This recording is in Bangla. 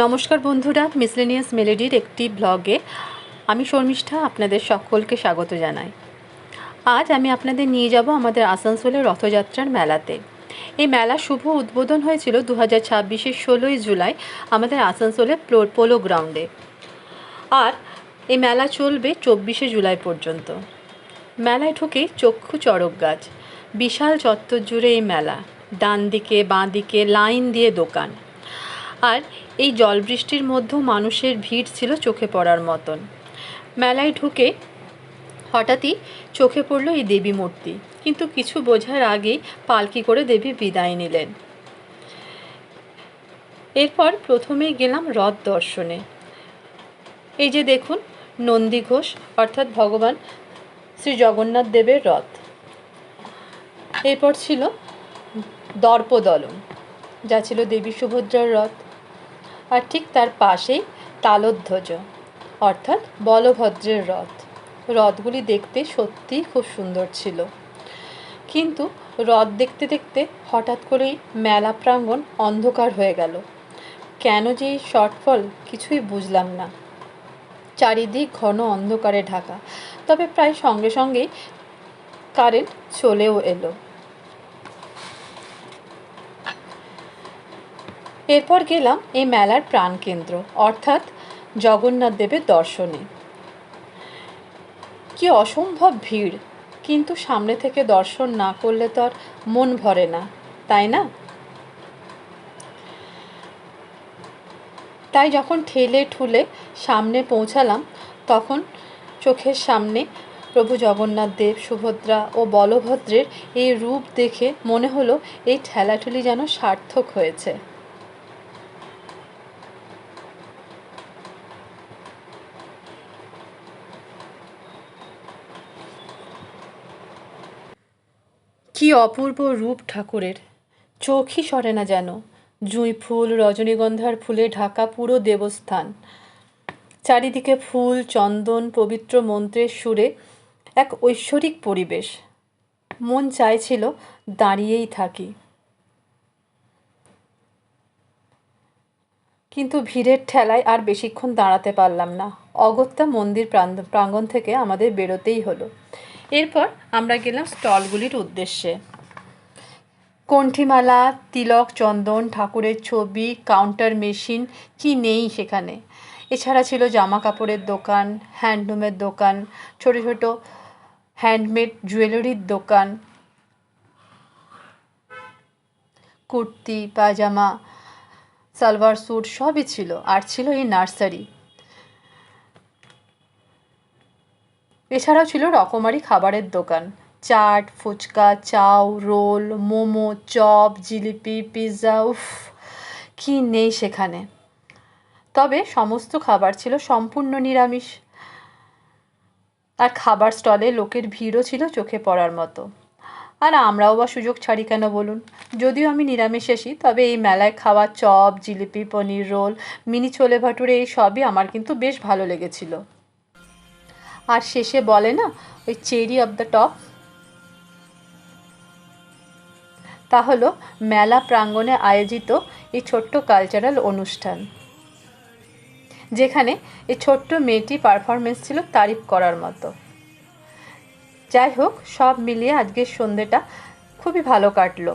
নমস্কার বন্ধুরা, মিসলেনিয়াস মেলোডির একটি ব্লগে আমি শর্মিষ্ঠা আপনাদের সকলকে স্বাগত জানাই। আজ আমি আপনাদের নিয়ে যাব আমাদের আসানসোলের রথযাত্রার মেলাতে। এই মেলার শুভ উদ্বোধন হয়েছিল 2026-এর 16ই জুলাই আমাদের আসানসোলের পোলো গ্রাউন্ডে, আর এই মেলা চলবে 24শে জুলাই পর্যন্ত। মেলায় ঢুকেই চক্ষু চড়ক গাছ, বিশাল চত্বর জুড়ে এই মেলা, ডান দিকে বাঁ দিকে লাইন দিয়ে দোকান, আর এই জল বৃষ্টির মধ্যেও মানুষের ভিড় ছিল চোখে পড়ার মতন। মেলায় ঢুকে হঠাৎই চোখে পড়ল এই দেবী মূর্তি, কিন্তু কিছু বোঝার আগেই পালকি করে দেবী বিদায় নিলেন। এরপর প্রথমেই গেলাম রথ দর্শনে। এই যে দেখুন, নন্দী ঘোষ অর্থাৎ ভগবান শ্রী জগন্নাথ দেবের রথ। এরপর ছিল দর্পদলন, যা ছিল দেবী সুভদ্রার রথ, আর ঠিক তার পাশেই তালধ্বজ অর্থাৎ বলভদ্রের রথ। রথগুলি দেখতে সত্যিই খুব সুন্দর ছিল, কিন্তু রথ দেখতে দেখতে হঠাৎ করেই মেলা প্রাঙ্গণ অন্ধকার হয়ে গেল। কেন যে এই শর্টফল কিছুই বুঝলাম না। চারিদিক ঘন অন্ধকারে ঢাকা, তবে প্রায় সঙ্গে সঙ্গেই কারেন্ট চলেও এলো। এরপর গেলাম এই মেলার প্রাণকেন্দ্র অর্থাৎ জগন্নাথ দেবের দর্শনে। কি অসম্ভব ভিড়, কিন্তু সামনে থেকে দর্শন না করলে তো আর মন ভরে না, তাই না? তাই যখন ঠেলে ঠুলে সামনে পৌঁছালাম, তখন চোখের সামনে প্রভু জগন্নাথ দেব, সুভদ্রা ও বলভদ্রের এই রূপ দেখে মনে হলো এই ঠেলাঠুলি যেন সার্থক হয়েছে। কি অপূর্ব রূপ ঠাকুরের, চোখই সরে না যেন। জুঁই ফুল, রজনীগন্ধার ফুলে ঢাকা পুরো দেবস্থান, চারিদিকে ফুল, চন্দন, পবিত্র মন্ত্রের সুরে এক ঐশ্বরিক পরিবেশ। মন চাইছিল দাঁড়িয়েই থাকি, কিন্তু ভিড়ের ঠেলায় আর বেশিক্ষণ দাঁড়াতে পারলাম না। অগত্যা মন্দির প্রাঙ্গণ থেকে আমাদের বেরোতেই হলো। এরপর আমরা গেলাম স্টলগুলির উদ্দেশ্যে। কণ্ঠিমালা, তিলক, চন্দন, ঠাকুরের ছবি, কাউন্টার মেশিন, কি নেই সেখানে। এছাড়া ছিল জামা কাপড়ের দোকান, হ্যান্ডলুমের দোকান, ছোট ছোট হ্যান্ডমেড জুয়েলারির দোকান, কুর্তি, পাজামা, সালোয়ার স্যুট সবই ছিল। আর ছিল এই নার্সারি। এছাড়াও ছিল রকমারি খাবারের দোকান, chaat, phuchka, chow, roll, momo, chop, জিলিপি, পিৎজা, উফ কি নেই সেখানে। তবে সমস্ত খাবার ছিল সম্পূর্ণ নিরামিষ, আর খাবার স্টলে লোকের ভিড়ও ছিল চোখে পড়ার মতো। আর আমরাও বা সুযোগ ছাড়ি কেন বলুন? যদিও আমি নিরামিষাশী, তবে এই মেলায় খাওয়া চপ, জিলিপি, পনির রোল, মিনি ছোলে ভাটুরে এই সবই আমার কিন্তু বেশ ভালো লেগেছিল। আর শেষে বলে না, ওই চেরি অফ দ্য টপ, তা হলো মেলা প্রাঙ্গণে আয়োজিত এই ছোট্ট কালচারাল অনুষ্ঠান, যেখানে এই ছোট্ট মেয়েটি পারফরমেন্স ছিল তারিফ করার মতো। যাই হোক, সব মিলিয়ে আজকের সন্ধ্যেটা খুবই ভালো কাটলো।